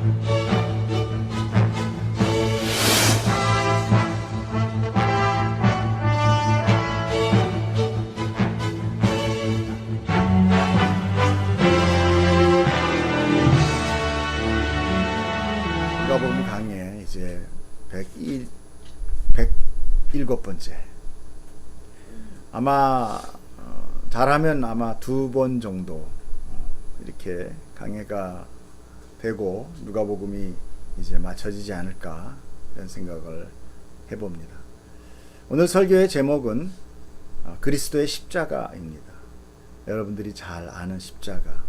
누가복음 강의 이제 107번째. 아마 잘하면 아마 2번 정도 이렇게 강해가 되고 누가복음이 이제 맞춰지지 않을까 이런 생각을 해봅니다. 오늘 설교의 제목은 그리스도의 십자가입니다. 여러분들이 잘 아는 십자가,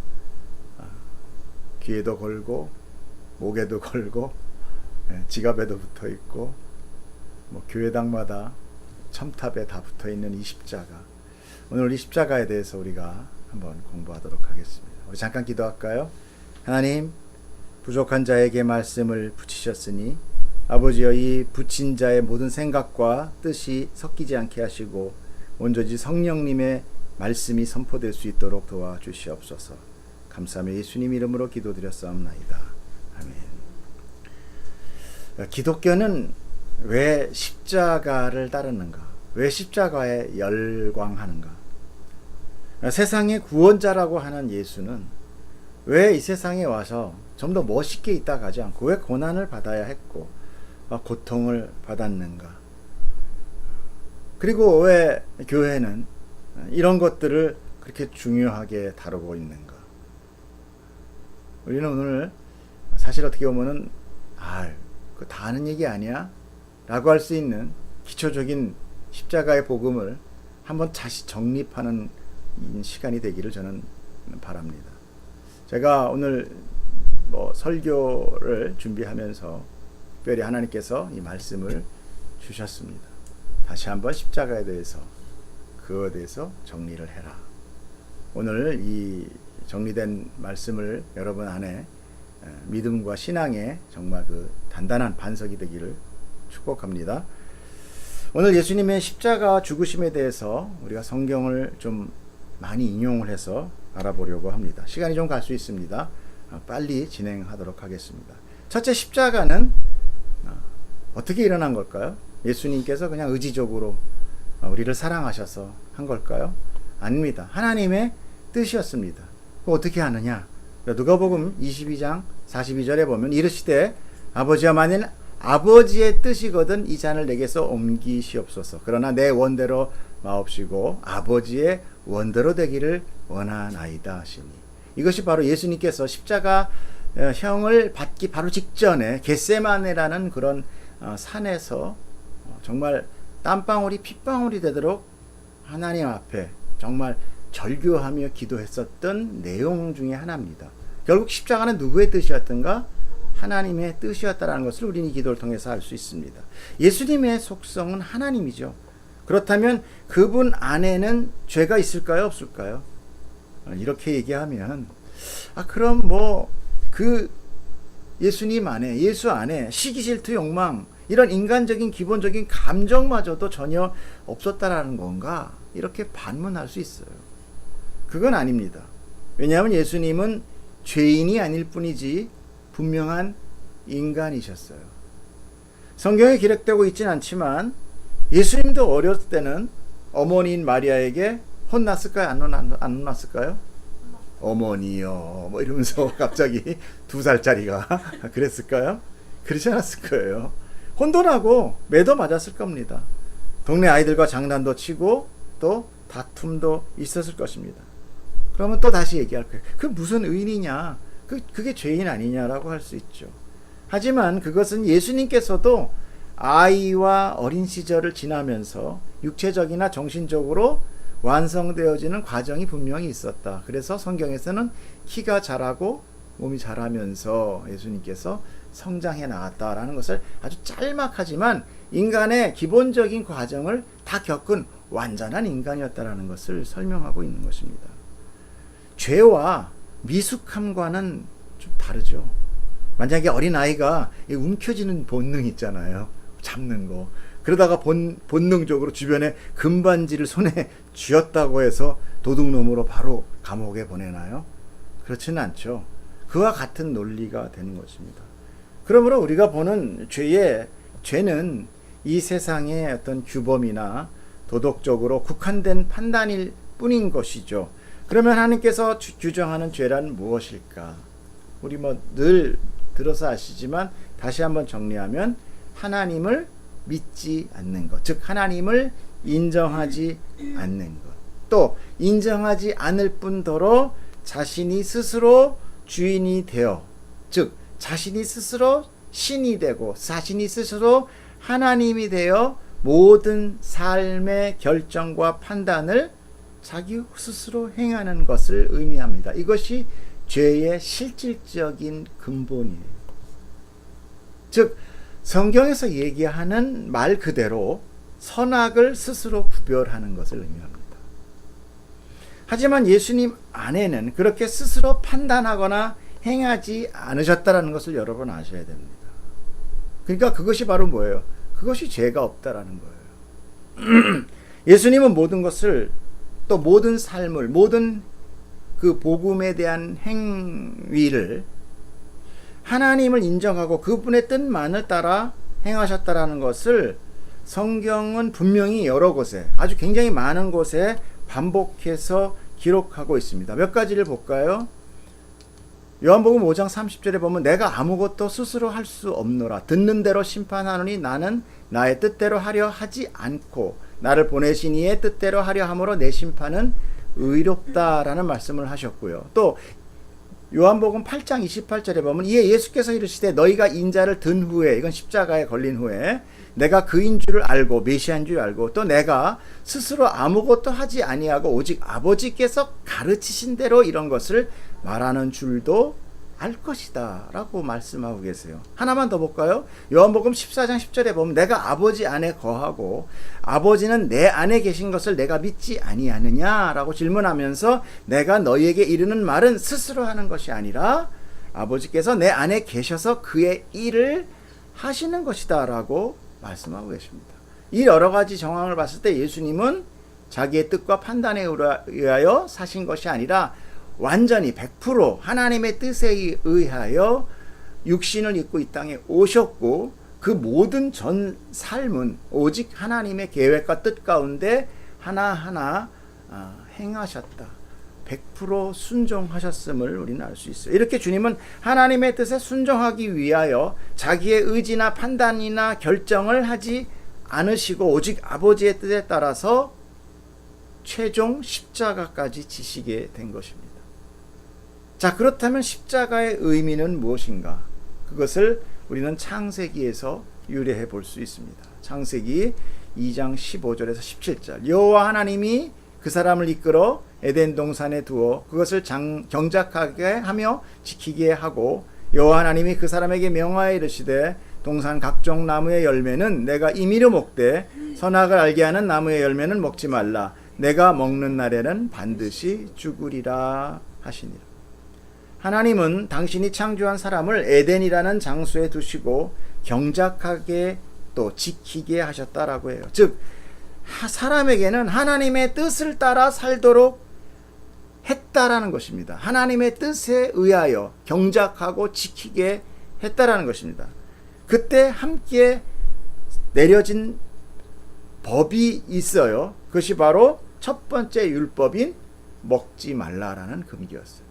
귀에도 걸고 목에도 걸고 지갑에도 붙어 있고 교회당마다 첨탑에 다 붙어 있는 이 십자가. 오늘 이 십자가에 대해서 우리가 한번 공부하도록 하겠습니다. 우리 잠깐 기도할까요? 하나님, 부족한 자에게 말씀을 붙이셨으니 아버지여, 이 붙인 자의 모든 생각과 뜻이 섞이지 않게 하시고 온전히 성령님의 말씀이 선포될 수 있도록 도와주시옵소서. 감사하며 예수님 이름으로 기도드렸사옵나이다. 아멘. 기독교는 왜 십자가를 따르는가? 왜 십자가에 열광하는가? 세상의 구원자라고 하는 예수는 왜 이 세상에 와서 좀 더 멋있게 있다 가지 않고 왜 고난을 받아야 했고 고통을 받았는가? 그리고 왜 교회는 이런 것들을 그렇게 중요하게 다루고 있는가? 우리는 오늘 사실 어떻게 보면은 그거 다 아는 얘기 아니야? 라고 할 수 있는 기초적인 십자가의 복음을 한번 다시 정립하는 시간이 되기를 저는 바랍니다. 제가 오늘 설교를 준비하면서 특별히 하나님께서 이 말씀을 주셨습니다. 다시 한번 십자가에 대해서, 그거에 대해서 정리를 해라. 오늘 이 정리된 말씀을 여러분 안에 믿음과 신앙의 정말 그 단단한 반석이 되기를 축복합니다. 오늘 예수님의 십자가와 죽으심에 대해서 우리가 성경을 좀 많이 인용을 해서 알아보려고 합니다. 시간이 좀 갈 수 있습니다. 빨리 진행하도록 하겠습니다. 첫째, 십자가는 어떻게 일어난 걸까요? 예수님께서 그냥 의지적으로 우리를 사랑하셔서 한 걸까요? 아닙니다. 하나님의 뜻이었습니다. 어떻게 하느냐? 누가복음 22장 42절에 보면 이르시되 아버지여, 만일 아버지의 뜻이거든 이 잔을 내게서 옮기시옵소서. 그러나 내 원대로 마옵시고 아버지의 원대로 되기를 원하나이다 하시니, 이것이 바로 예수님께서 십자가 형을 받기 바로 직전에 겟세마네라는 그런 산에서 정말 땀방울이 핏방울이 되도록 하나님 앞에 정말 절규하며 기도했었던 내용 중에 하나입니다. 결국 십자가는 누구의 뜻이었던가? 하나님의 뜻이었다는 것을 우리는 이 기도를 통해서 알 수 있습니다. 예수님의 속성은 하나님이죠. 그렇다면 그분 안에는 죄가 있을까요? 없을까요? 이렇게 얘기하면 그럼 그 예수님 안에, 예수 안에 시기, 질투, 욕망, 이런 인간적인 기본적인 감정마저도 전혀 없었다라는 건가? 이렇게 반문할 수 있어요. 그건 아닙니다. 왜냐하면 예수님은 죄인이 아닐 뿐이지 분명한 인간이셨어요. 성경에 기록되고 있진 않지만 예수님도 어렸을 때는 어머니인 마리아에게 혼났을까요? 안 혼났을까요? 어머니요 이러면서 갑자기 2살짜리가 그랬을까요? 그렇지 않았을 거예요. 혼돈하고 매도 맞았을 겁니다. 동네 아이들과 장난도 치고 또 다툼도 있었을 것입니다. 그러면 또 다시 얘기할 거예요. 그 무슨 의인이냐? 그게 죄인 아니냐라고 할 수 있죠. 하지만 그것은 예수님께서도 아이와 어린 시절을 지나면서 육체적이나 정신적으로 완성되어지는 과정이 분명히 있었다. 그래서 성경에서는 키가 자라고 몸이 자라면서 예수님께서 성장해 나갔다라는 것을 아주 짤막하지만 인간의 기본적인 과정을 다 겪은 완전한 인간이었다라는 것을 설명하고 있는 것입니다. 죄와 미숙함과는 좀 다르죠. 만약에 어린아이가 움켜쥐는 본능 있잖아요. 잡는 거. 그러다가 본능적으로 주변에 금반지를 손에 쥐었다고 해서 도둑놈으로 바로 감옥에 보내나요? 그렇지는 않죠. 그와 같은 논리가 되는 것입니다. 그러므로 우리가 보는 죄는 이 세상의 어떤 규범이나 도덕적으로 국한된 판단일 뿐인 것이죠. 그러면 하나님께서 규정하는 죄란 무엇일까? 우리 늘 들어서 아시지만 다시 한번 정리하면 하나님을 믿지 않는 것, 즉 하나님을 인정하지 않는 것, 또 인정하지 않을 뿐더러 자신이 스스로 주인이 되어, 즉 자신이 스스로 신이 되고 자신이 스스로 하나님이 되어 모든 삶의 결정과 판단을 자기 스스로 행하는 것을 의미합니다. 이것이 죄의 실질적인 근본이에요. 즉 성경에서 얘기하는 말 그대로 선악을 스스로 구별하는 것을 의미합니다. 하지만 예수님 안에는 그렇게 스스로 판단하거나 행하지 않으셨다는 것을 여러분 아셔야 됩니다. 그러니까 그것이 바로 뭐예요? 그것이 죄가 없다라는 거예요. 예수님은 모든 것을, 또 모든 삶을, 모든 그 복음에 대한 행위를 하나님을 인정하고 그분의 뜻만을 따라 행하셨다라는 것을 성경은 분명히 여러 곳에, 아주 굉장히 많은 곳에 반복해서 기록하고 있습니다. 몇 가지를 볼까요? 요한복음 5장 30절에 보면 내가 아무것도 스스로 할 수 없노라. 듣는 대로 심판하노니 나는 나의 뜻대로 하려 하지 않고 나를 보내신 이의 뜻대로 하려 함으로 내 심판은 의롭다라는 말씀을 하셨고요. 또 요한복음 8장 28절에 보면 이에 예수께서 이르시되 너희가 인자를 든 후에, 이건 십자가에 걸린 후에 내가 그인 줄을 알고 메시아인 줄 알고 또 내가 스스로 아무것도 하지 아니하고 오직 아버지께서 가르치신 대로 이런 것을 말하는 줄도 알 것이다 라고 말씀하고 계세요. 하나만 더 볼까요? 요한복음 14장 10절에 보면 내가 아버지 안에 거하고 아버지는 내 안에 계신 것을 내가 믿지 아니하느냐 라고 질문하면서 내가 너희에게 이르는 말은 스스로 하는 것이 아니라 아버지께서 내 안에 계셔서 그의 일을 하시는 것이다 라고 말씀하고 계십니다. 이 여러 가지 정황을 봤을 때 예수님은 자기의 뜻과 판단에 의하여 사신 것이 아니라 완전히 100% 하나님의 뜻에 의하여 육신을 입고 이 땅에 오셨고 그 모든 전 삶은 오직 하나님의 계획과 뜻 가운데 하나하나 행하셨다. 100% 순종하셨음을 우리는 알 수 있어요. 이렇게 주님은 하나님의 뜻에 순종하기 위하여 자기의 의지나 판단이나 결정을 하지 않으시고 오직 아버지의 뜻에 따라서 최종 십자가까지 지시게 된 것입니다. 자, 그렇다면 십자가의 의미는 무엇인가? 그것을 우리는 창세기에서 유래해 볼 수 있습니다. 창세기 2장 15절에서 17절. 여호와 하나님이 그 사람을 이끌어 에덴 동산에 두어 그것을 경작하게 하며 지키게 하고 여호와 하나님이 그 사람에게 명하여 이르시되 동산 각종 나무의 열매는 내가 임의로 먹되 선악을 알게 하는 나무의 열매는 먹지 말라. 내가 먹는 날에는 반드시 죽으리라 하시니라. 하나님은 당신이 창조한 사람을 에덴이라는 장소에 두시고 경작하게 또 지키게 하셨다라고 해요. 즉 사람에게는 하나님의 뜻을 따라 살도록 했다라는 것입니다. 하나님의 뜻에 의하여 경작하고 지키게 했다라는 것입니다. 그때 함께 내려진 법이 있어요. 그것이 바로 첫 번째 율법인 먹지 말라라는 금기였어요.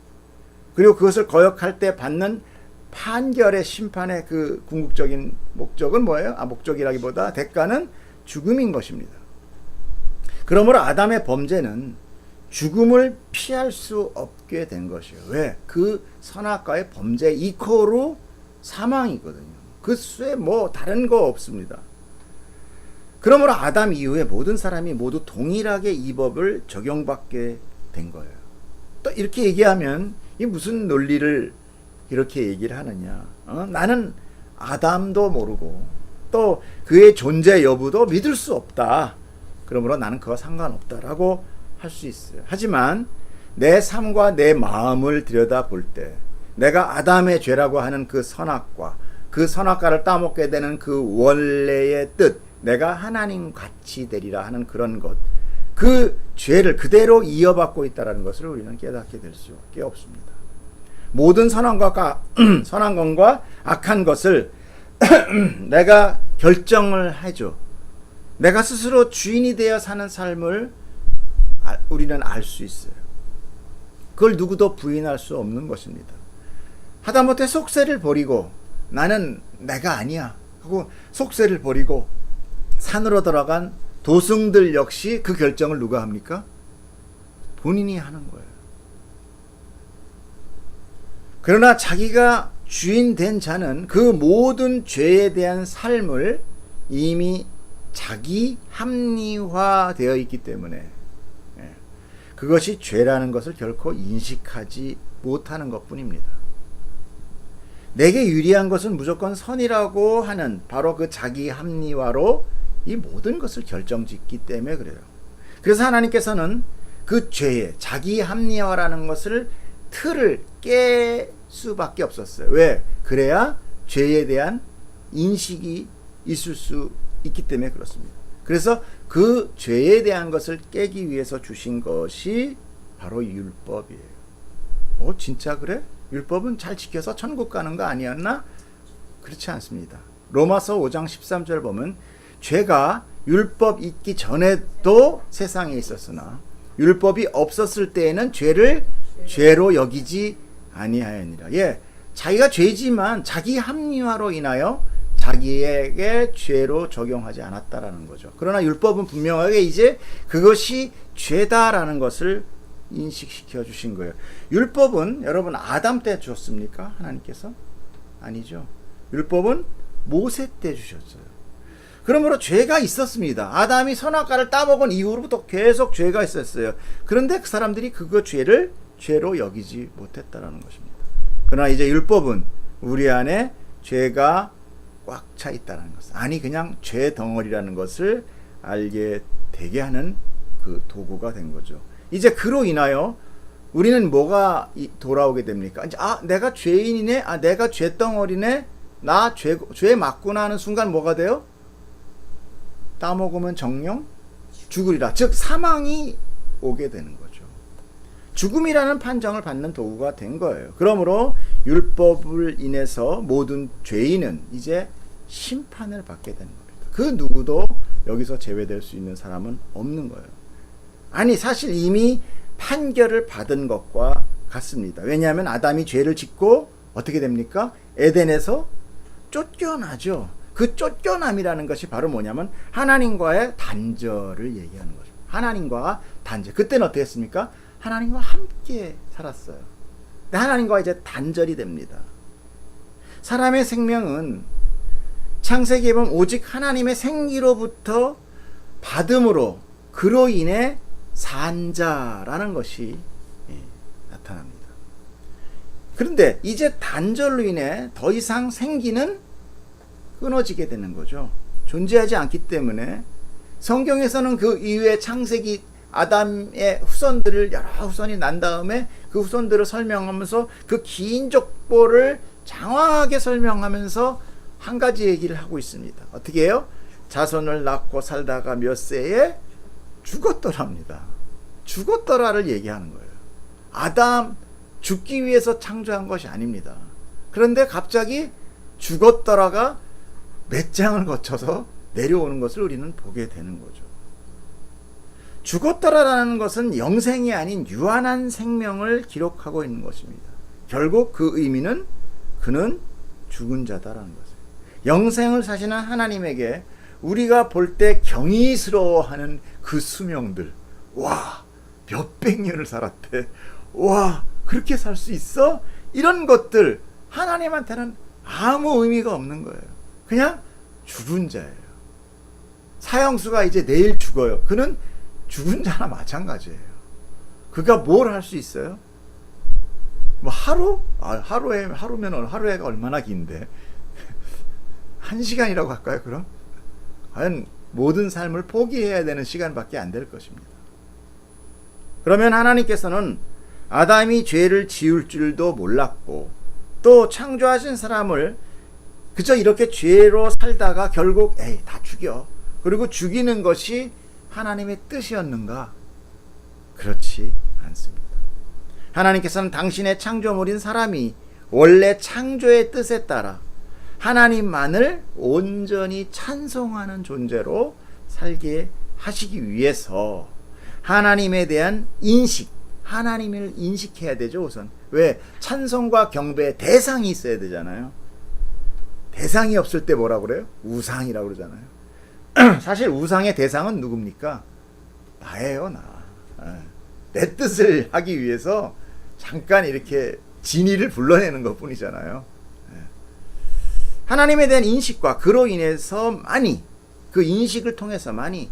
그리고 그것을 거역할 때 받는 판결의 심판의 그 궁극적인 목적은 뭐예요? 목적이라기보다 대가는 죽음인 것입니다. 그러므로 아담의 범죄는 죽음을 피할 수 없게 된 것이에요. 왜? 그 선악과의 범죄 이코로 사망이거든요. 그 수에 뭐 다른 거 없습니다. 그러므로 아담 이후에 모든 사람이 모두 동일하게 이 법을 적용받게 된 거예요. 또 이렇게 얘기하면 이 무슨 논리를 이렇게 얘기를 하느냐? 나는 아담도 모르고 또 그의 존재 여부도 믿을 수 없다. 그러므로 나는 그와 상관없다라고 할 수 있어요. 하지만 내 삶과 내 마음을 들여다볼 때 내가 아담의 죄라고 하는 그 선악과 그 선악과를 따먹게 되는 그 원래의 뜻, 내가 하나님 같이 되리라 하는 그런 것, 그 죄를 그대로 이어받고 있다는 것을 우리는 깨닫게 될 수밖에 없습니다. 모든 선한 것과 악한 것을 내가 결정을 해줘. 내가 스스로 주인이 되어 사는 삶을 우리는 알 수 있어요. 그걸 누구도 부인할 수 없는 것입니다. 하다못해 속세를 버리고 나는 내가 아니야 하고 속세를 버리고 산으로 들어간 도승들 역시 그 결정을 누가 합니까? 본인이 하는 거예요. 그러나 자기가 주인 된 자는 그 모든 죄에 대한 삶을 이미 자기 합리화되어 있기 때문에 그것이 죄라는 것을 결코 인식하지 못하는 것뿐입니다. 내게 유리한 것은 무조건 선이라고 하는 바로 그 자기 합리화로 이 모든 것을 결정짓기 때문에 그래요. 그래서 하나님께서는 그 죄의 자기 합리화라는 것을 틀을 깰 수밖에 없었어요. 왜? 그래야 죄에 대한 인식이 있을 수 있기 때문에 그렇습니다. 그래서 그 죄에 대한 것을 깨기 위해서 주신 것이 바로 율법이에요. 진짜 그래? 율법은 잘 지켜서 천국 가는 거 아니었나? 그렇지 않습니다. 로마서 5장 13절 보면 죄가 율법 있기 전에도 세상에 있었으나 율법이 없었을 때에는 죄를 죄로 여기지 아니하였니라. 자기가 죄지만 자기 합리화로 인하여 자기에게 죄로 적용하지 않았다라는 거죠. 그러나 율법은 분명하게 이제 그것이 죄다라는 것을 인식시켜 주신 거예요. 율법은 여러분 아담 때 주셨습니까? 하나님께서? 아니죠. 율법은 모세 때 주셨어요. 그러므로 죄가 있었습니다. 아담이 선악과를 따먹은 이후로부터 계속 죄가 있었어요. 그런데 그 사람들이 그거 죄를 죄로 여기지 못했다라는 것입니다. 그러나 이제 율법은 우리 안에 죄가 꽉 차 있다는 것, 아니 그냥 죄 덩어리라는 것을 알게 되게 하는 그 도구가 된 거죠. 이제 그로 인하여 우리는 뭐가 돌아오게 됩니까? 이제 내가 죄인이네, 내가 죄 덩어리네, 나 죄 맞구나 하는 순간 뭐가 돼요? 따먹으면 정령 죽으리라. 즉 사망이 오게 되는 거죠. 죽음이라는 판정을 받는 도구가 된 거예요. 그러므로 율법을 인해서 모든 죄인은 이제 심판을 받게 되는 겁니다. 그 누구도 여기서 제외될 수 있는 사람은 없는 거예요. 아니 사실 이미 판결을 받은 것과 같습니다. 왜냐하면 아담이 죄를 짓고 어떻게 됩니까? 에덴에서 쫓겨나죠. 그 쫓겨남이라는 것이 바로 뭐냐면 하나님과의 단절을 얘기하는 거죠. 하나님과 단절. 그때는 어떻게 했습니까? 하나님과 함께 살았어요. 근데 하나님과 이제 단절이 됩니다. 사람의 생명은 창세기에 보면 오직 하나님의 생기로부터 받음으로 그로 인해 산자라는 것이 나타납니다. 그런데 이제 단절로 인해 더 이상 생기는 끊어지게 되는 거죠. 존재하지 않기 때문에 성경에서는 그 이후에 창세기 아담의 후손들을 여러 후손이 난 다음에 그 후손들을 설명하면서 그 긴 족보를 장황하게 설명하면서 한 가지 얘기를 하고 있습니다. 어떻게 해요? 자손을 낳고 살다가 몇 세에 죽었더랍니다. 죽었더라를 얘기하는 거예요. 아담 죽기 위해서 창조한 것이 아닙니다. 그런데 갑자기 죽었더라가 몇 장을 거쳐서 내려오는 것을 우리는 보게 되는 거죠. 죽었더라라는 것은 영생이 아닌 유한한 생명을 기록하고 있는 것입니다. 결국 그 의미는 그는 죽은 자다라는 것이에요. 영생을 사시는 하나님에게 우리가 볼 때 경이스러워하는 그 수명들, 와 몇백 년을 살았대, 와 그렇게 살 수 있어? 이런 것들 하나님한테는 아무 의미가 없는 거예요. 그냥 죽은 자예요. 사형수가 이제 내일 죽어요. 그는 죽은 자나 마찬가지예요. 그가 뭘 할 수 있어요? 뭐 하루면 하루가 얼마나 긴데 1시간이라고 할까요? 그럼 과연 모든 삶을 포기해야 되는 시간밖에 안 될 것입니다. 그러면 하나님께서는 아담이 죄를 지을 줄도 몰랐고 또 창조하신 사람을 그저 이렇게 죄로 살다가 결국 다 죽여, 그리고 죽이는 것이 하나님의 뜻이었는가? 그렇지 않습니다. 하나님께서는 당신의 창조물인 사람이 원래 창조의 뜻에 따라 하나님만을 온전히 찬송하는 존재로 살게 하시기 위해서 하나님에 대한 인식, 하나님을 인식해야 되죠. 우선 왜? 찬송과 경배의 대상이 있어야 되잖아요. 대상이 없을 때 뭐라고 그래요? 우상이라고 그러잖아요. 사실 우상의 대상은 누굽니까? 나예요, 나. 내 뜻을 하기 위해서 잠깐 이렇게 진의를 불러내는 것 뿐이잖아요. 하나님에 대한 인식과 그로 인해서만이, 그 인식을 통해서만이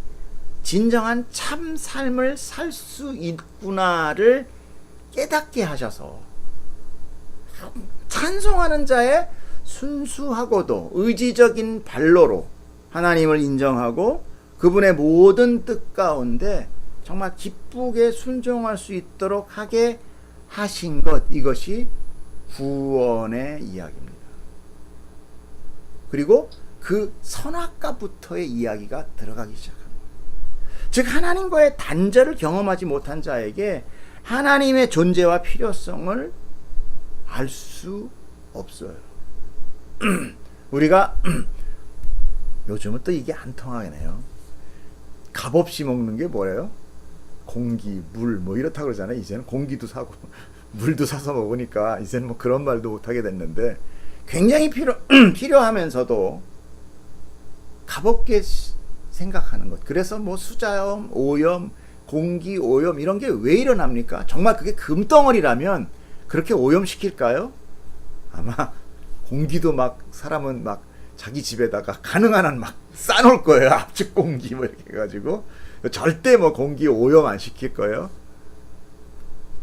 진정한 참 삶을 살 수 있구나를 깨닫게 하셔서 찬송하는 자의 순수하고도 의지적인 발로로 하나님을 인정하고 그분의 모든 뜻 가운데 정말 기쁘게 순종할 수 있도록 하게 하신 것, 이것이 구원의 이야기입니다. 그리고 그 선악과부터의 이야기가 들어가기 시작합니다. 즉 하나님과의 단절을 경험하지 못한 자에게 하나님의 존재와 필요성을 알 수 없어요. 우리가 요즘은 또 이게 안 통하네요. 값없이 먹는 게 뭐예요? 공기, 물 뭐 이렇다고 그러잖아요. 이제는 공기도 사고 물도 사서 먹으니까 이제는 뭐 그런 말도 못하게 됐는데, 굉장히 필요하면서도 값없게 생각하는 것. 그래서 뭐 수자염, 오염, 공기 오염 이런 게 왜 일어납니까? 정말 그게 금덩어리라면 그렇게 오염시킬까요? 아마 공기도 막 사람은 막 자기 집에다가 가능한 한 막 싸놓을 거예요. 압축 공기 뭐 이렇게 해가지고 절대 뭐 공기 오염 안 시킬 거예요.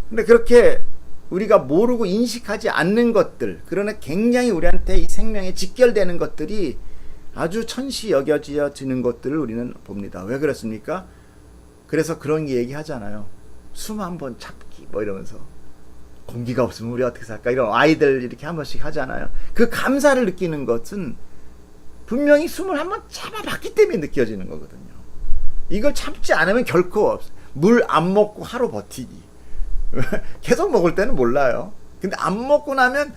근데 그렇게 우리가 모르고 인식하지 않는 것들, 그러나 굉장히 우리한테 이 생명에 직결되는 것들이 아주 천시 여겨지는 것들을 우리는 봅니다. 왜 그렇습니까? 그래서 그런 얘기 하잖아요. 숨 한번 참기 뭐 이러면서 공기가 없으면 우리 어떻게 살까, 이런 아이들 이렇게 한 번씩 하잖아요. 그 감사를 느끼는 것은 분명히 숨을 한번 참아봤기 때문에 느껴지는 거거든요. 이걸 참지 않으면 결코 없어요. 물 안 먹고 하루 버티기. 계속 먹을 때는 몰라요. 근데 안 먹고 나면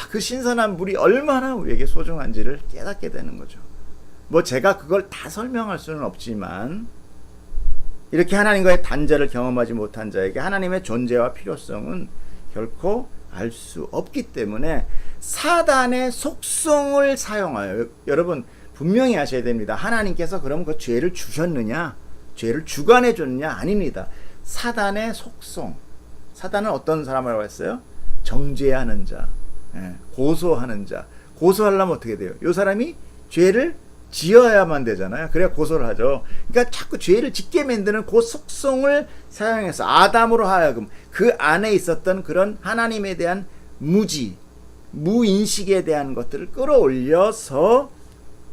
그 신선한 물이 얼마나 우리에게 소중한지를 깨닫게 되는 거죠. 뭐 제가 그걸 다 설명할 수는 없지만, 이렇게 하나님과의 단절을 경험하지 못한 자에게 하나님의 존재와 필요성은 결코 알 수 없기 때문에 사단의 속성을 사용하여, 여러분 분명히 아셔야 됩니다. 하나님께서 그럼 그 죄를 주셨느냐, 죄를 주관해 줬느냐? 아닙니다. 사단의 속성. 사단은 어떤 사람이라고 했어요? 정죄하는 자, 고소하는 자. 고소하려면 어떻게 돼요? 이 사람이 죄를 지어야만 되잖아요. 그래야 고소를 하죠. 그러니까 자꾸 죄를 짓게 만드는 그 속성을 사용해서 아담으로 하여금 그 안에 있었던 그런 하나님에 대한 무지, 무인식에 대한 것들을 끌어올려서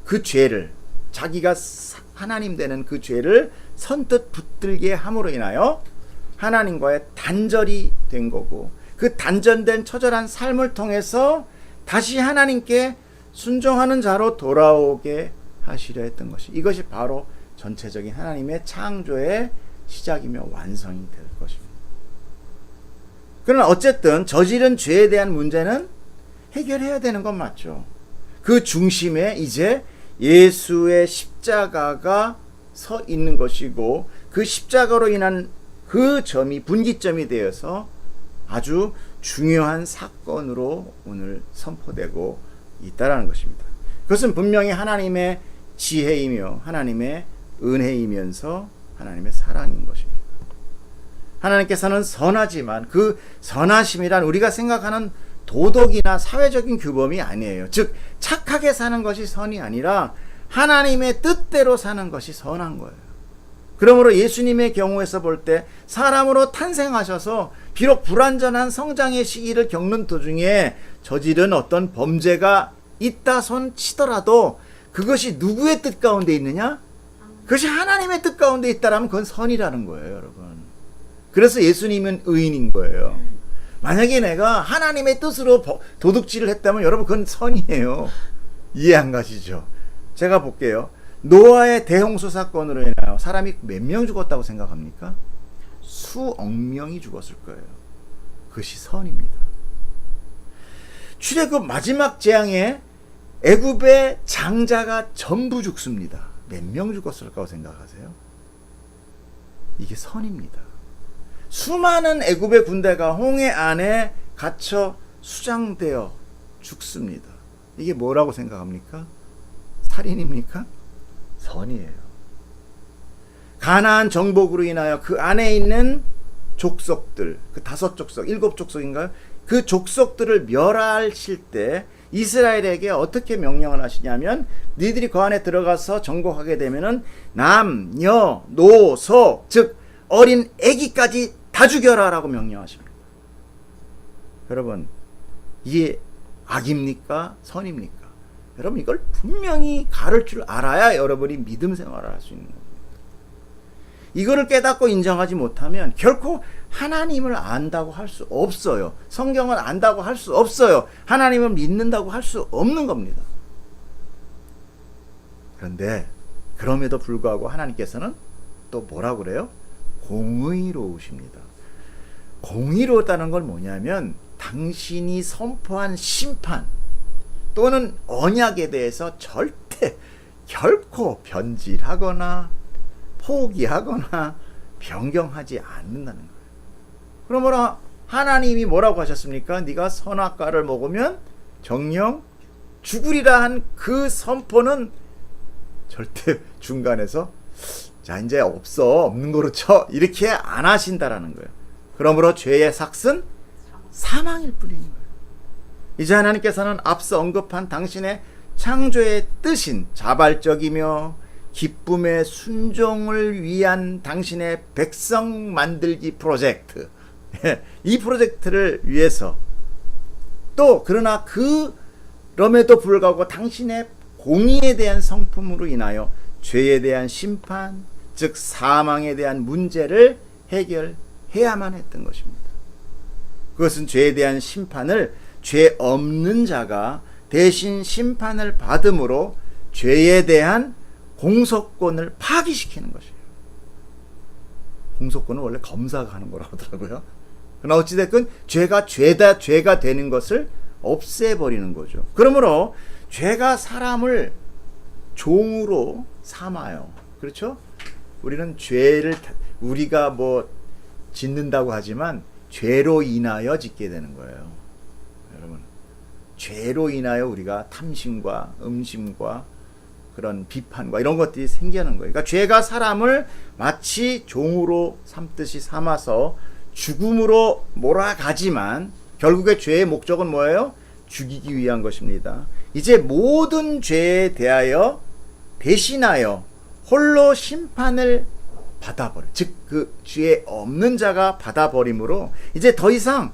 그 죄를, 자기가 하나님 되는 그 죄를 선뜻 붙들게 함으로 인하여 하나님과의 단절이 된 거고, 그 단절된 처절한 삶을 통해서 다시 하나님께 순종하는 자로 돌아오게 하시려 했던 것이, 이것이 바로 전체적인 하나님의 창조의 시작이며 완성이 될 것입니다. 그러나 어쨌든 저지른 죄에 대한 문제는 해결해야 되는 건 맞죠. 그 중심에 이제 예수의 십자가가 서 있는 것이고, 그 십자가로 인한 그 점이 분기점이 되어서 아주 중요한 사건으로 오늘 선포되고 있다라는 것입니다. 그것은 분명히 하나님의 지혜이며 하나님의 은혜이면서 하나님의 사랑인 것입니다. 하나님께서는 선하지만 그 선하심이란 우리가 생각하는 도덕이나 사회적인 규범이 아니에요. 즉 착하게 사는 것이 선이 아니라 하나님의 뜻대로 사는 것이 선한 거예요. 그러므로 예수님의 경우에서 볼 때 사람으로 탄생하셔서 비록 불완전한 성장의 시기를 겪는 도중에 저지른 어떤 범죄가 있다 손 치더라도 그것이 누구의 뜻 가운데 있느냐? 그것이 하나님의 뜻 가운데 있다라면 그건 선이라는 거예요, 여러분. 그래서 예수님은 의인인 거예요. 만약에 내가 하나님의 뜻으로 도둑질을 했다면 여러분 그건 선이에요. 이해 안 가시죠? 제가 볼게요. 노아의 대홍수 사건으로 인하여 사람이 몇 명 죽었다고 생각합니까? 수억 명이 죽었을 거예요. 그것이 선입니다. 출애굽 마지막 재앙에 애굽의 장자가 전부 죽습니다. 몇 명 죽었을까고 생각하세요? 이게 선입니다. 수많은 애굽의 군대가 홍해 안에 갇혀 수장되어 죽습니다. 이게 뭐라고 생각합니까? 살인입니까? 선이에요. 가나안 정복으로 인하여 그 안에 있는 족속들, 그 5족속, 7족속인가요? 그 족속들을 멸하실 때 이스라엘에게 어떻게 명령을 하시냐면, 너희들이 그 안에 들어가서 정복하게 되면은 남녀 노소, 즉 어린 아기까지 다 죽여라 라고 명령하십니다. 여러분, 이게 악입니까? 선입니까? 여러분, 이걸 분명히 가를 줄 알아야 여러분이 믿음 생활을 할 수 있는 겁니다. 이거를 깨닫고 인정하지 못하면 결코 하나님을 안다고 할 수 없어요. 성경을 안다고 할 수 없어요. 하나님을 믿는다고 할 수 없는 겁니다. 그런데 그럼에도 불구하고 하나님께서는 또 뭐라고 그래요? 공의로우십니다. 공의로웠다는 건 뭐냐면, 당신이 선포한 심판 또는 언약에 대해서 절대 결코 변질하거나 포기하거나 변경하지 않는다는 거예요. 그러므로 하나님이 뭐라고 하셨습니까? 네가 선악과를 먹으면 정령 죽으리라 한 그 선포는 절대 중간에서 자 이제 없는 거로 쳐 이렇게 안 하신다라는 거예요. 그러므로 죄의 삭은 사망일 뿐인 거예요. 이제 하나님께서는 앞서 언급한 당신의 창조의 뜻인 자발적이며 기쁨의 순종을 위한 당신의 백성 만들기 프로젝트, 이 프로젝트를 위해서 또 그러나 그럼에도 불구하고 당신의 공의에 대한 성품으로 인하여 죄에 대한 심판, 즉 사망에 대한 문제를 해결해야만 했던 것입니다. 그것은 죄에 대한 심판을 죄 없는 자가 대신 심판을 받음으로 죄에 대한 공소권을 파기시키는 것이에요. 공소권은 원래 검사가 하는 거라고 하더라고요. 그러나 어찌됐건 죄가 되는 것을 없애버리는 거죠. 그러므로 죄가 사람을 종으로 삼아요. 그렇죠? 우리는 죄를 우리가 뭐 짓는다고 하지만 죄로 인하여 짓게 되는 거예요. 여러분, 죄로 인하여 우리가 탐심과 음심과 그런 비판과 이런 것들이 생기는 거예요. 그러니까 죄가 사람을 마치 종으로 삼듯이 삼아서 죽음으로 몰아가지만 결국에 죄의 목적은 뭐예요? 죽이기 위한 것입니다. 이제 모든 죄에 대하여 대신하여 홀로 심판을 받아버려. 즉 그 죄 없는 자가 받아버림으로 이제 더 이상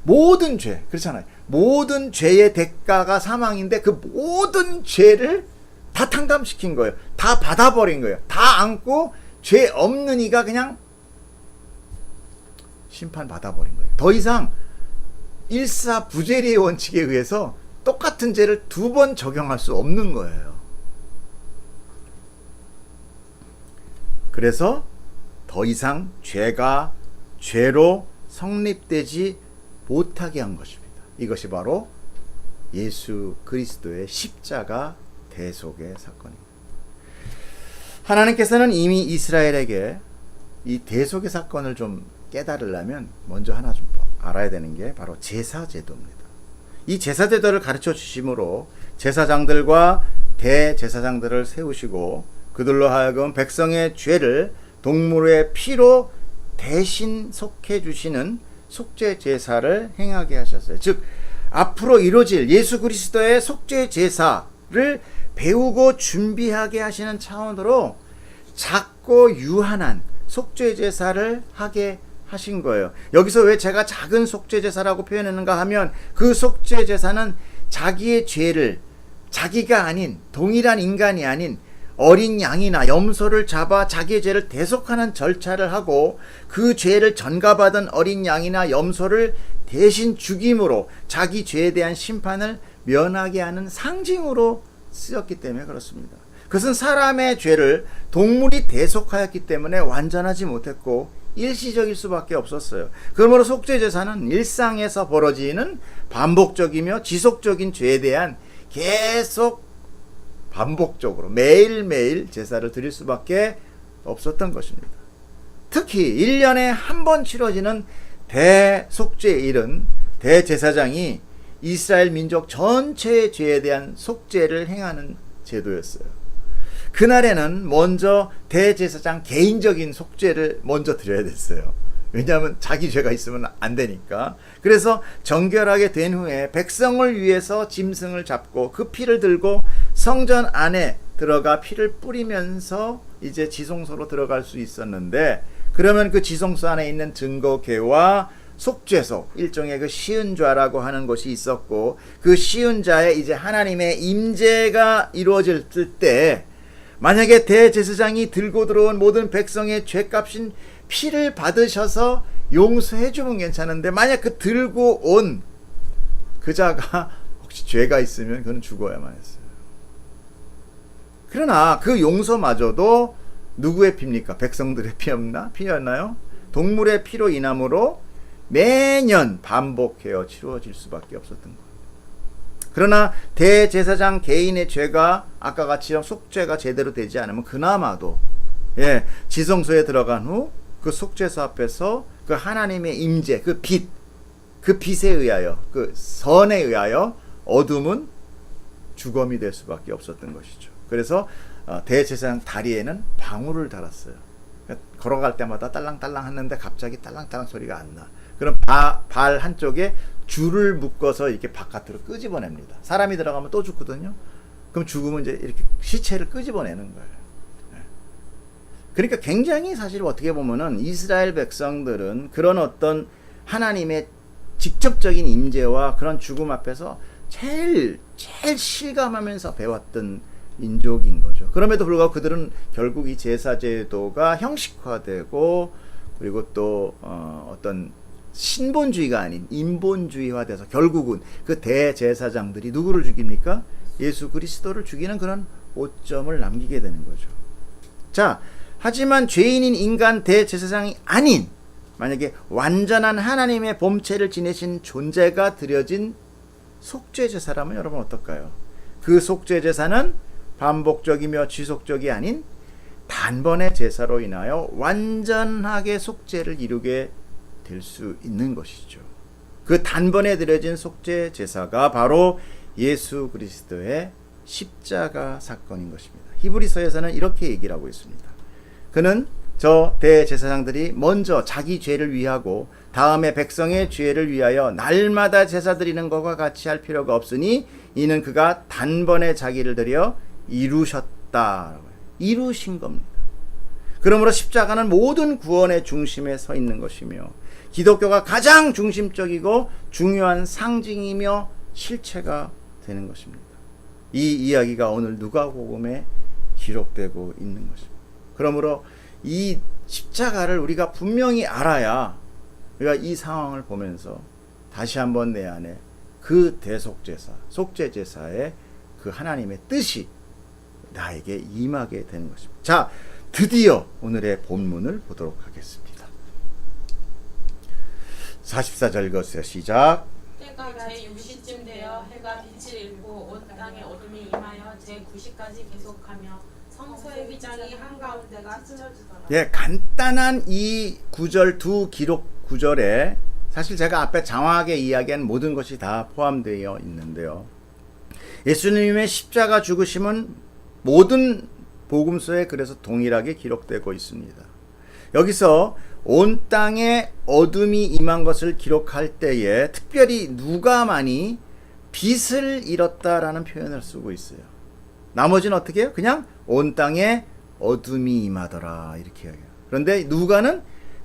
모든 죄, 그렇잖아요. 모든 죄의 대가가 사망인데 그 모든 죄를 다 탕감시킨 거예요. 다 받아버린 거예요. 다 안고 죄 없는 이가 그냥 심판 받아버린 거예요. 더 이상 일사부재리의 원칙에 의해서 똑같은 죄를 2번 적용할 수 없는 거예요. 그래서 더 이상 죄가 죄로 성립되지 못하게 한 것입니다. 이것이 바로 예수 그리스도의 십자가 대속의 사건입니다. 하나님께서는 이미 이스라엘에게 이 대속의 사건을 좀 깨달으려면 먼저 하나 좀 알아야 되는 게 바로 제사제도입니다. 이 제사제도를 가르쳐 주심으로 제사장들과 대제사장들을 세우시고 그들로 하여금 백성의 죄를 동물의 피로 대신 속해 주시는 속죄 제사를 행하게 하셨어요. 즉 앞으로 이루어질 예수 그리스도의 속죄 제사를 배우고 준비하게 하시는 차원으로 작고 유한한 속죄 제사를 하게 하신 거예요. 여기서 왜 제가 작은 속죄 제사라고 표현했는가 하면 그 속죄 제사는 자기의 죄를 자기가 아닌 동일한 인간이 아닌 어린 양이나 염소를 잡아 자기의 죄를 대속하는 절차를 하고 그 죄를 전가받은 어린 양이나 염소를 대신 죽임으로 자기 죄에 대한 심판을 면하게 하는 상징으로 쓰였기 때문에 그렇습니다. 그것은 사람의 죄를 동물이 대속하였기 때문에 완전하지 못했고 일시적일 수밖에 없었어요. 그러므로 속죄제사는 일상에서 벌어지는 반복적이며 지속적인 죄에 대한 계속 반복적으로 매일매일 제사를 드릴 수밖에 없었던 것입니다. 특히 1년에 한 번 치러지는 대속죄일은 대제사장이 이스라엘 민족 전체의 죄에 대한 속죄를 행하는 제도였어요. 그날에는 먼저 대제사장 개인적인 속죄를 먼저 드려야 됐어요. 왜냐하면 자기 죄가 있으면 안 되니까. 그래서 정결하게 된 후에 백성을 위해서 짐승을 잡고 그 피를 들고 성전 안에 들어가 피를 뿌리면서 이제 지성소로 들어갈 수 있었는데, 그러면 그 지성소 안에 있는 증거궤와 속죄소, 일종의 그 시은좌라고 하는 것이 있었고, 그 시은좌에 이제 하나님의 임재가 이루어질 때 만약에 대제사장이 들고 들어온 모든 백성의 죄값인 피를 받으셔서 용서해 주면 괜찮은데, 만약 그 들고 온 그 자가 혹시 죄가 있으면 그는 죽어야만 했어요. 그러나 그 용서마저도 누구의 피입니까? 백성들의 피였나요? 동물의 피로 인함으로 매년 반복해서 치루어질 수밖에 없었던 거예요. 그러나 대제사장 개인의 죄가 아까 같이 속죄가 제대로 되지 않으면 그나마도 지성소에 들어간 후 그 속죄소 앞에서 그 하나님의 임재, 그 빛에 의하여, 그 선에 의하여 어둠은 죽음이 될 수밖에 없었던 것이죠. 그래서 대제사장 다리에는 방울을 달았어요. 걸어갈 때마다 딸랑딸랑 하는데 갑자기 딸랑딸랑 소리가 안 나. 그럼 발 한쪽에 줄을 묶어서 이렇게 바깥으로 끄집어냅니다. 사람이 들어가면 또 죽거든요. 그럼 죽으면 이제 이렇게 시체를 끄집어내는 거예요. 그러니까 굉장히 사실 어떻게 보면은 이스라엘 백성들은 그런 어떤 하나님의 직접적인 임재와 그런 죽음 앞에서 제일 실감하면서 배웠던 민족인 거죠. 그럼에도 불구하고 그들은 결국 이 제사제도가 형식화되고, 그리고 또 어떤 신본주의가 아닌 인본주의화돼서 결국은 그 대제사장들이 누구를 죽입니까? 예수 그리스도를 죽이는 그런 오점을 남기게 되는 거죠. 자, 하지만 죄인인 인간 대제사장이 아닌, 만약에 완전한 하나님의 본체를 지내신 존재가 드려진 속죄제사라면 여러분 어떨까요? 그 속죄제사는 반복적이며 지속적이 아닌 단번의 제사로 인하여 완전하게 속죄를 이루게 될 수 있는 것이죠. 그 단번에 드려진 속죄 제사가 바로 예수 그리스도의 십자가 사건인 것입니다. 히브리서에서는 이렇게 얘기를 하고 있습니다. 그는 저 대제사장들이 먼저 자기 죄를 위하고 다음에 백성의 죄를 위하여 날마다 제사 드리는 것과 같이 할 필요가 없으니 이는 그가 단번에 자기를 드려 이루셨다. 이루신 겁니다. 그러므로 십자가는 모든 구원의 중심에 서 있는 것이며 기독교가 가장 중심적이고 중요한 상징이며 실체가 되는 것입니다. 이 이야기가 오늘 누가복음에 기록되고 있는 것입니다. 그러므로 이 십자가를 우리가 분명히 알아야 우리가 이 상황을 보면서 다시 한번 내 안에 그 대속제사, 속죄제사의 그 하나님의 뜻이 나에게 임하게 되는 것입니다. 자, 드디어 오늘의 본문을 보도록 하겠습니다. 44절 읽으세요. 시작. 때가 제6시쯤 되어 해가 빛을 잃고 온 땅에 어둠이 임하여 제9시까지 계속하며 성소의 휘장이 한가운데가 찢어지더라. 간단한 이 구절, 두 기록 구절에 사실 제가 앞에 장황하게 이야기한 모든 것이 다 포함되어 있는데요. 예수님의 십자가 죽으심은 모든 복음서에 그래서 동일하게 기록되고 있습니다. 여기서 온 땅에 어둠이 임한 것을 기록할 때에 특별히 누가만이 빛을 잃었다라는 표현을 쓰고 있어요. 나머지는 어떻게 해요? 그냥 온 땅에 어둠이 임하더라 이렇게 해요. 그런데 누가는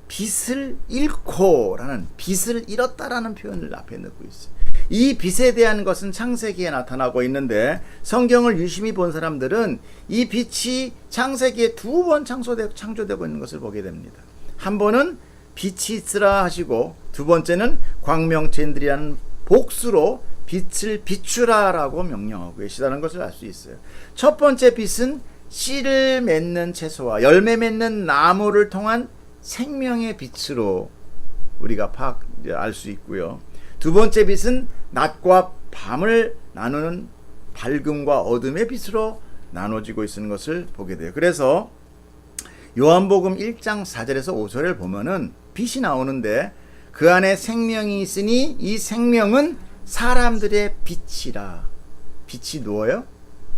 빛을 잃고 라는, 빛을 잃었다라는 표현을 앞에 넣고 있어요. 이 빛에 대한 것은 창세기에 나타나고 있는데 성경을 유심히 본 사람들은 이 빛이 창세기에 두 번 창조되고 있는 것을 보게 됩니다. 한 번은 빛이 있으라 하시고 두 번째는 광명체인들이라는 복수로 빛을 비추라라고 명령하고 계시다는 것을 알 수 있어요. 첫 번째 빛은 씨를 맺는 채소와 열매 맺는 나무를 통한 생명의 빛으로 우리가 알 수 있고요. 두 번째 빛은 낮과 밤을 나누는 밝음과 어둠의 빛으로 나눠지고 있는 것을 보게 돼요. 그래서 요한복음 1장 4절에서 5절을 보면은 빛이 나오는데 그 안에 생명이 있으니 이 생명은 사람들의 빛이라. 빛이 누워요?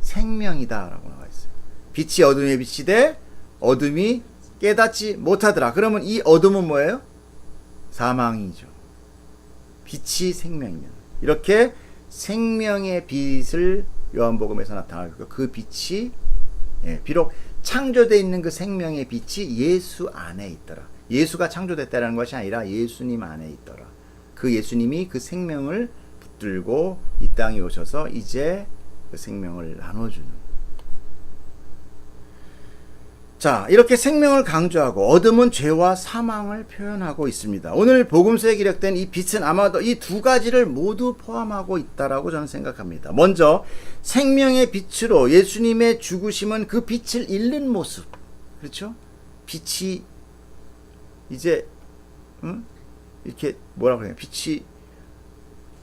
생명이다 라고 나와 있어요. 빛이 어둠의 빛이 돼 어둠이 깨닫지 못하더라. 그러면 이 어둠은 뭐예요? 사망이죠. 빛이 생명이면 이렇게 생명의 빛을 요한복음에서 나타나고 그 빛이 비록 창조되어 있는 그 생명의 빛이 예수 안에 있더라. 예수가 창조됐다는 것이 아니라 예수님 안에 있더라. 그 예수님이 그 생명을 붙들고 이 땅에 오셔서 이제 그 생명을 나눠주는. 자, 이렇게 생명을 강조하고 어둠은 죄와 사망을 표현하고 있습니다. 오늘 복음서에 기록된 이 빛은 아마도 이 두 가지를 모두 포함하고 있다라고 저는 생각합니다. 먼저 생명의 빛으로 예수님의 죽으심은 그 빛을 잃는 모습. 그렇죠? 빛이 이제 이렇게 뭐라고 그래요? 빛이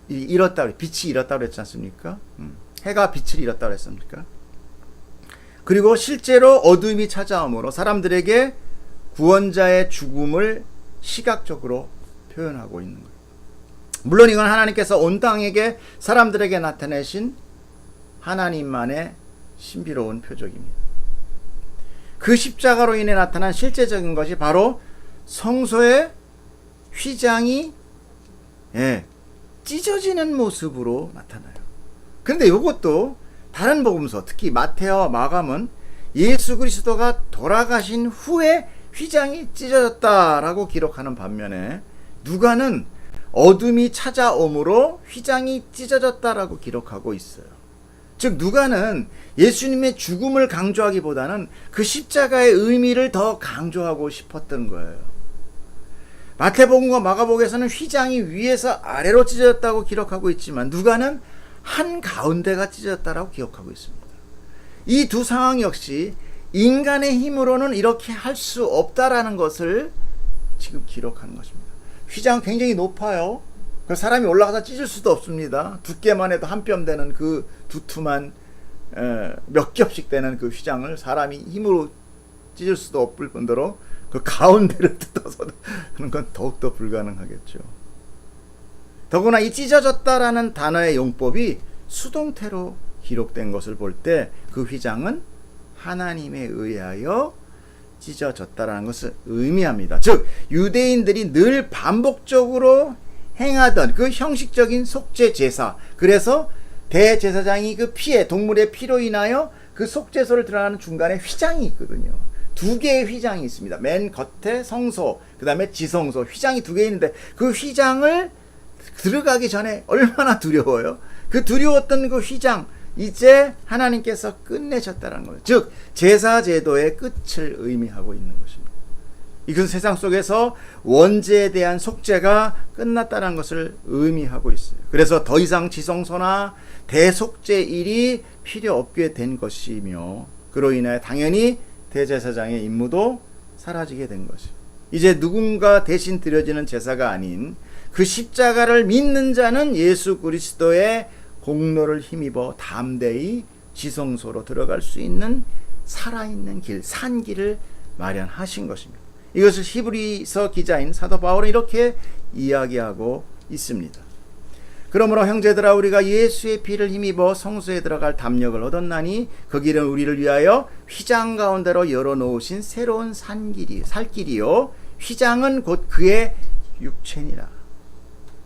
잃었다. 빛이 잃었다고 그랬지 않습니까? 해가 빛을 잃었다고 그랬습니까? 그리고 실제로 어둠이 찾아옴으로 사람들에게 구원자의 죽음을 시각적으로 표현하고 있는 거예요. 물론 이건 하나님께서 온 땅에게 사람들에게 나타내신 하나님만의 신비로운 표적입니다. 그 십자가로 인해 나타난 실제적인 것이 바로 성소의 휘장이 찢어지는 모습으로 나타나요. 그런데 이것도 다른 복음서, 특히 마태와 마감은 예수 그리스도가 돌아가신 후에 휘장이 찢어졌다라고 기록하는 반면에 누가는 어둠이 찾아옴으로 휘장이 찢어졌다라고 기록하고 있어요. 즉 누가는 예수님의 죽음을 강조하기보다는 그 십자가의 의미를 더 강조하고 싶었던 거예요. 마태복음과 마가복음에서는 휘장이 위에서 아래로 찢어졌다고 기록하고 있지만 누가는 한 가운데가 찢어졌다라고 기억하고 있습니다. 이 두 상황 역시 인간의 힘으로는 이렇게 할 수 없다라는 것을 지금 기록하는 것입니다. 휘장 굉장히 높아요. 그 사람이 올라가서 찢을 수도 없습니다. 두께만 해도 한 뼘 되는 그 두툼한 몇 겹씩 되는 그 휘장을 사람이 힘으로 찢을 수도 없을 뿐더러 그 가운데를 뜯어서 하는 건 더욱더 불가능하겠죠. 더구나 이 찢어졌다라는 단어의 용법이 수동태로 기록된 것을 볼 때 그 휘장은 하나님에 의하여 찢어졌다라는 것을 의미합니다. 즉 유대인들이 늘 반복적으로 행하던 그 형식적인 속죄 제사, 그래서 대제사장이 그 피에 동물의 피로 인하여 그 속죄소를 들어가는 중간에 휘장이 있거든요. 두 개의 휘장이 있습니다. 맨 겉에 성소, 그 다음에 지성소, 휘장이 두 개 있는데 그 휘장을 들어가기 전에 얼마나 두려워요. 그 두려웠던 그 휘장 이제 하나님께서 끝내셨다는 거예요. 즉 제사 제도의 끝을 의미하고 있는 것입니다. 이것은 세상 속에서 원죄에 대한 속죄가 끝났다는 것을 의미하고 있어요. 그래서 더 이상 지성소나 대속죄일이 필요 없게 된 것이며 그로 인해 당연히 대제사장의 임무도 사라지게 된 것이죠. 이제 누군가 대신 드려지는 제사가 아닌 그 십자가를 믿는 자는 예수 그리스도의 공로를 힘입어 담대히 지성소로 들어갈 수 있는 살아있는 길, 산길을 마련하신 것입니다. 이것을 히브리서 기자인 사도 바울은 이렇게 이야기하고 있습니다. 그러므로 형제들아 우리가 예수의 피를 힘입어 성소에 들어갈 담력을 얻었나니 그 길은 우리를 위하여 휘장 가운데로 열어놓으신 새로운 살길이요 휘장은 곧 그의 육체니라.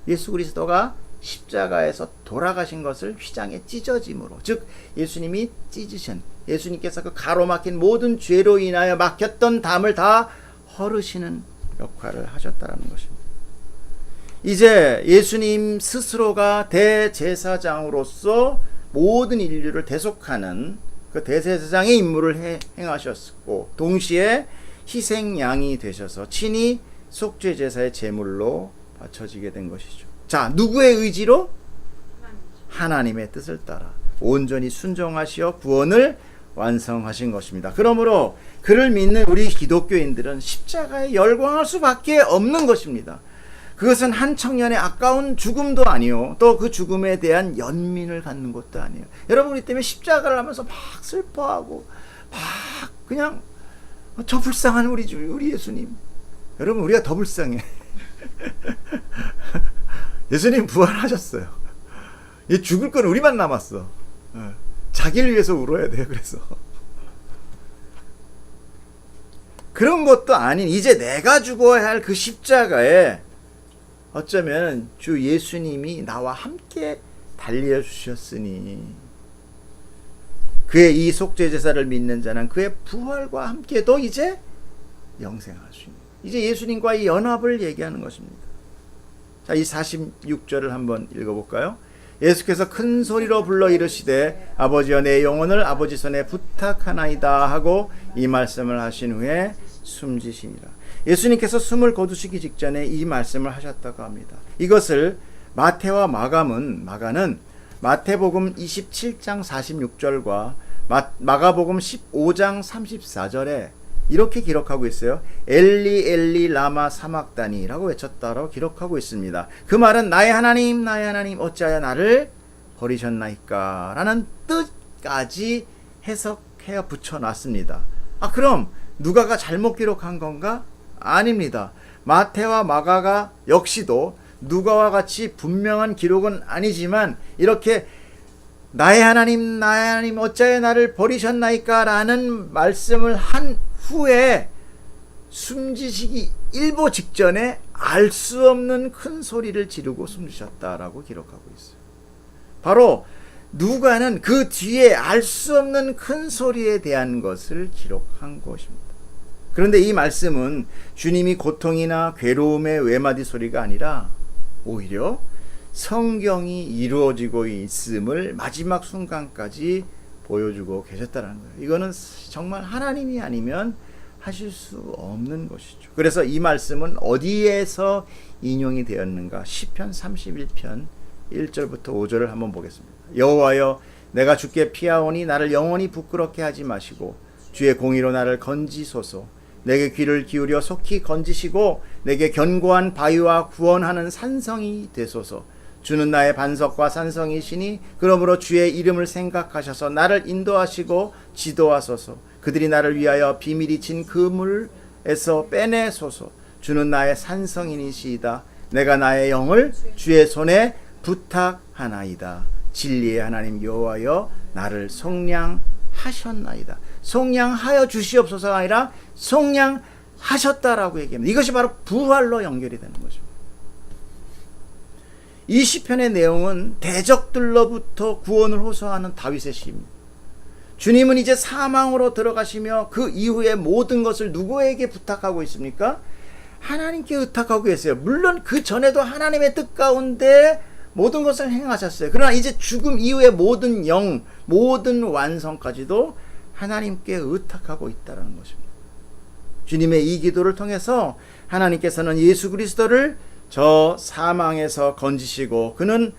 예수 그리스도가 십자가에서 돌아가신 것을 휘장에 찢어짐으로, 즉 예수님이 찢으신, 예수님께서 그 가로막힌 모든 죄로 인하여 막혔던 담을 다 헐으시는 역할을 하셨다는 것입니다. 이제 예수님 스스로가 대제사장으로서 모든 인류를 대속하는 그 대제사장의 임무를 행하셨고 동시에 희생양이 되셔서 친히 속죄제사의 제물로 바쳐지게 된 것이죠. 자, 누구의 의지로? 하나님의 뜻을 따라 온전히 순종하시어 구원을 완성하신 것입니다. 그러므로 그를 믿는 우리 기독교인들은 십자가에 열광할 수밖에 없는 것입니다. 그것은 한 청년의 아까운 죽음도 아니요, 또 그 죽음에 대한 연민을 갖는 것도 아니에요. 여러분, 우리 때문에 십자가를 하면서 막 슬퍼하고 막 그냥 저 불쌍한 우리 예수님. 여러분, 우리가 더 불쌍해. 예수님 부활하셨어요. 죽을 건 우리만 남았어. 자기를 위해서 울어야 돼요. 그래서 그런 것도 아닌 이제 내가 죽어야 할 그 십자가에 어쩌면 주 예수님이 나와 함께 달려주셨으니 그의 이 속죄제사를 믿는 자는 그의 부활과 함께도 이제 영생할 수 있는, 이제 예수님과의 연합을 얘기하는 것입니다. 자, 이 46절을 한번 읽어볼까요? 예수께서 큰 소리로 불러 이르시되 아버지여 내 영혼을 아버지 손에 부탁하나이다 하고 이 말씀을 하신 후에 숨지시니라. 예수님께서 숨을 거두시기 직전에 이 말씀을 하셨다고 합니다. 이것을 마태와 마가는 마태복음 27장 46절과 마가복음 15장 34절에 이렇게 기록하고 있어요. 엘리 엘리 라마 사막다니라고 외쳤다라고 기록하고 있습니다. 그 말은 나의 하나님 어찌하여 나를 버리셨나이까 라는 뜻까지 해석해 붙여놨습니다. 그럼 누가가 잘못 기록한 건가? 아닙니다. 마태와 마가가 역시도 누가와 같이 분명한 기록은 아니지만 이렇게 나의 하나님 어찌하여 나를 버리셨나이까 라는 말씀을 한 후에 숨지시기 일보 직전에 알 수 없는 큰 소리를 지르고 숨지셨다라고 기록하고 있어요. 바로 누가는 그 뒤에 알 수 없는 큰 소리에 대한 것을 기록한 것입니다. 그런데 이 말씀은 주님이 고통이나 괴로움의 외마디 소리가 아니라 오히려 성경이 이루어지고 있음을 마지막 순간까지 보여주고 계셨다는 거예요. 이거는 정말 하나님이 아니면 하실 수 없는 것이죠. 그래서 이 말씀은 어디에서 인용이 되었는가? 시편 31편 1절부터 5절을 한번 보겠습니다. 여호와여 내가 주께 피하오니 나를 영원히 부끄럽게 하지 마시고 주의 공의로 나를 건지소서. 내게 귀를 기울여 속히 건지시고 내게 견고한 바위와 구원하는 산성이 되소서. 주는 나의 반석과 산성이시니 그러므로 주의 이름을 생각하셔서 나를 인도하시고 지도하소서. 그들이 나를 위하여 비밀이 진 그물에서 빼내소서. 주는 나의 산성이니시이다. 내가 나의 영을 주의 손에 부탁하나이다. 진리의 하나님 여호와여 나를 속량하셨나이다. 속량하여 주시옵소서가 아니라 속량하셨다라고 얘기합니다. 이것이 바로 부활로 연결이 되는 거죠. 이 시편의 내용은 대적들로부터 구원을 호소하는 다윗의 시입니다. 주님은 이제 사망으로 들어가시며 그 이후에 모든 것을 누구에게 부탁하고 있습니까? 하나님께 의탁하고 계세요. 물론 그 전에도 하나님의 뜻 가운데 모든 것을 행하셨어요. 그러나 이제 죽음 이후의 모든 모든 완성까지도 하나님께 의탁하고 있다는 것입니다. 주님의 이 기도를 통해서 하나님께서는 예수 그리스도를 저 사망에서 건지시고 그는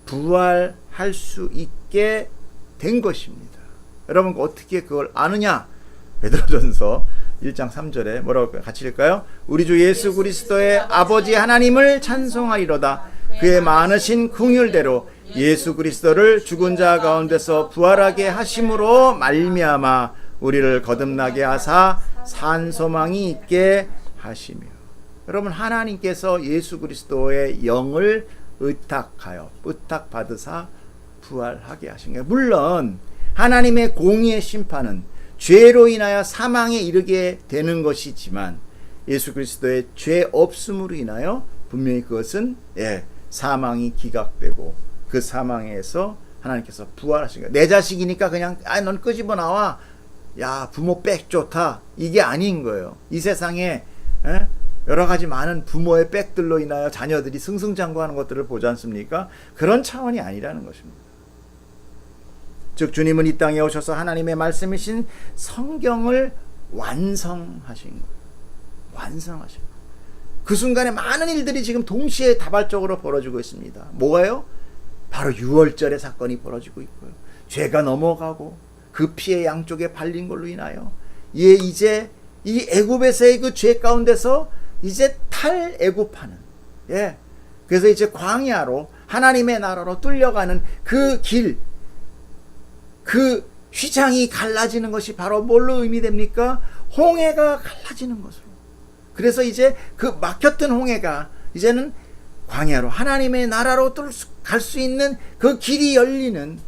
부활할 수 있게 된 것입니다. 여러분 어떻게 그걸 아느냐? 베드로전서 1장 3절에 뭐라고 같이 읽을까요? 우리 주 예수 그리스도의 아버지 하나님을 찬송하리로다. 그의 많으신 긍휼대로 예수 그리스도를 죽은 자 가운데서 부활하게 하심으로 말미암아 우리를 거듭나게 하사 산 소망이 있게 하시며. 여러분 하나님께서 예수 그리스도의 영을 의탁받으사 부활하게 하신 거예요. 물론 하나님의 공의의 심판은 죄로 인하여 사망에 이르게 되는 것이지만 예수 그리스도의 죄 없음으로 인하여 분명히 그것은 사망이 기각되고 그 사망에서 하나님께서 부활하신 거예요. 내 자식이니까 그냥 넌 끄집어 나와. 야 부모 백 좋다. 이게 아닌 거예요. 이 세상에 여러 가지 많은 부모의 백들로 인하여 자녀들이 승승장구하는 것들을 보지 않습니까? 그런 차원이 아니라는 것입니다. 즉 주님은 이 땅에 오셔서 하나님의 말씀이신 성경을 완성하신 거예요. 완성하신 거예요. 그 순간에 많은 일들이 지금 동시에 다발적으로 벌어지고 있습니다. 뭐예요? 바로 유월절의 사건이 벌어지고 있고요. 죄가 넘어가고 그 피의 양쪽에 발린 걸로 인하여 이제 이 애굽에서의 그 죄 가운데서 이제 탈애굽하는, 그래서 이제 광야로 하나님의 나라로 뚫려가는 그 길, 그 휘장이 갈라지는 것이 바로 뭘로 의미됩니까? 홍해가 갈라지는 것으로. 그래서 이제 그 막혔던 홍해가 이제는 광야로 하나님의 나라로 갈 수 있는 그 길이 열리는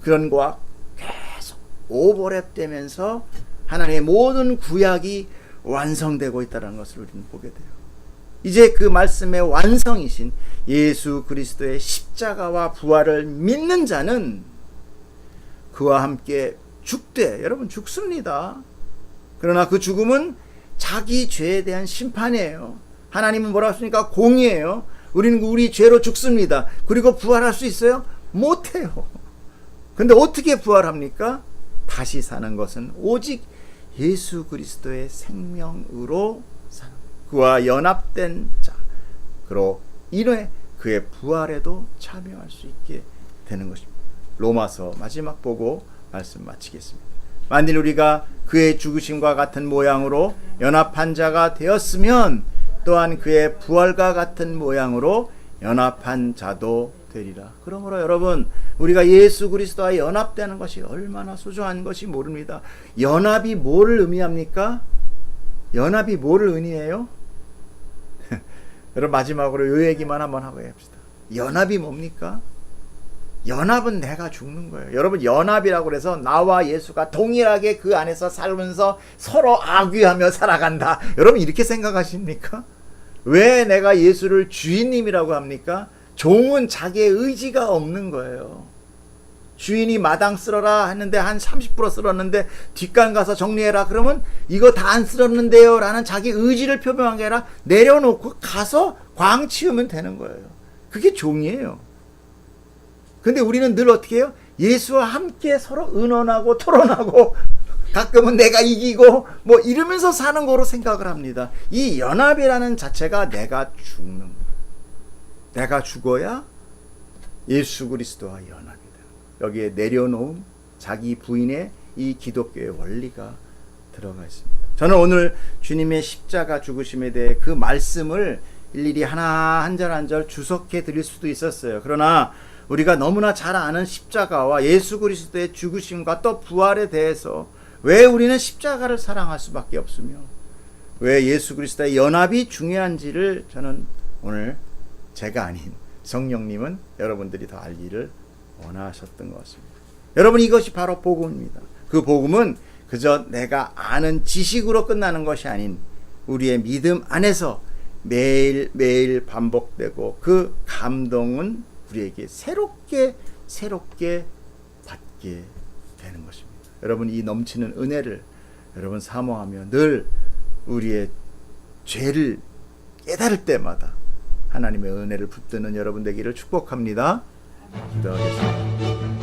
그런 거와 계속 오버랩되면서 하나님의 모든 구약이 완성되고 있다는 것을 우리는 보게 돼요. 이제 그 말씀의 완성이신 예수 그리스도의 십자가와 부활을 믿는 자는 그와 함께 죽되, 여러분 죽습니다. 그러나 그 죽음은 자기 죄에 대한 심판이에요. 하나님은 뭐라고 했습니까? 공의예요. 우리는 우리 죄로 죽습니다. 그리고 부활할 수 있어요? 못해요. 근데 어떻게 부활합니까? 다시 사는 것은 오직 예수 그리스도의 생명으로 사는, 그와 연합된 자, 그로 인해 그의 부활에도 참여할 수 있게 되는 것입니다. 로마서 마지막 보고 말씀 마치겠습니다. 만일 우리가 그의 죽으심과 같은 모양으로 연합한 자가 되었으면 또한 그의 부활과 같은 모양으로 연합한 자도 되리라. 그러므로 여러분, 우리가 예수 그리스도와 연합되는 것이 얼마나 소중한 것이 모릅니다. 연합이 뭐를 의미합니까? 연합이 뭐를 의미해요? 여러분, 마지막으로 이 얘기만 한번 하고 합시다. 연합이 뭡니까? 연합은 내가 죽는 거예요. 여러분, 연합이라고 해서 나와 예수가 동일하게 그 안에서 살면서 서로 악유하며 살아간다, 여러분 이렇게 생각하십니까? 왜 내가 예수를 주인님이라고 합니까? 종은 자기의 의지가 없는 거예요. 주인이 마당 쓸어라 했는데 한 30% 쓸었는데 뒷간 가서 정리해라 그러면 이거 다 안 쓸었는데요 라는 자기 의지를 표명한 게 아니라 내려놓고 가서 광 치우면 되는 거예요. 그게 종이에요. 근데 우리는 늘 어떻게 해요? 예수와 함께 서로 의논하고 토론하고 가끔은 내가 이기고 뭐 이러면서 사는 거로 생각을 합니다. 이 연합이라는 자체가 내가 죽는 거예요. 내가 죽어야 예수 그리스도와 연합이 돼요. 여기에 내려놓은 자기 부인의 이 기독교의 원리가 들어가 있습니다. 저는 오늘 주님의 십자가 죽으심에 대해 그 말씀을 일일이 하나 한 절 한 절 주석해 드릴 수도 있었어요. 그러나 우리가 너무나 잘 아는 십자가와 예수 그리스도의 죽으심과 또 부활에 대해서 왜 우리는 십자가를 사랑할 수밖에 없으며 왜 예수 그리스도의 연합이 중요한지를 저는 오늘 제가 아닌 성령님은 여러분들이 더 알기를 원하셨던 것 같습니다. 여러분, 이것이 바로 복음입니다. 그 복음은 그저 내가 아는 지식으로 끝나는 것이 아닌 우리의 믿음 안에서 매일매일 반복되고 그 감동은 우리에게 새롭게 받게 되는 것입니다. 여러분, 이 넘치는 은혜를 여러분 사모하며 늘 우리의 죄를 깨달을 때마다 하나님의 은혜를 붙드는 여러분 되기를 축복합니다. 기도하겠습니다.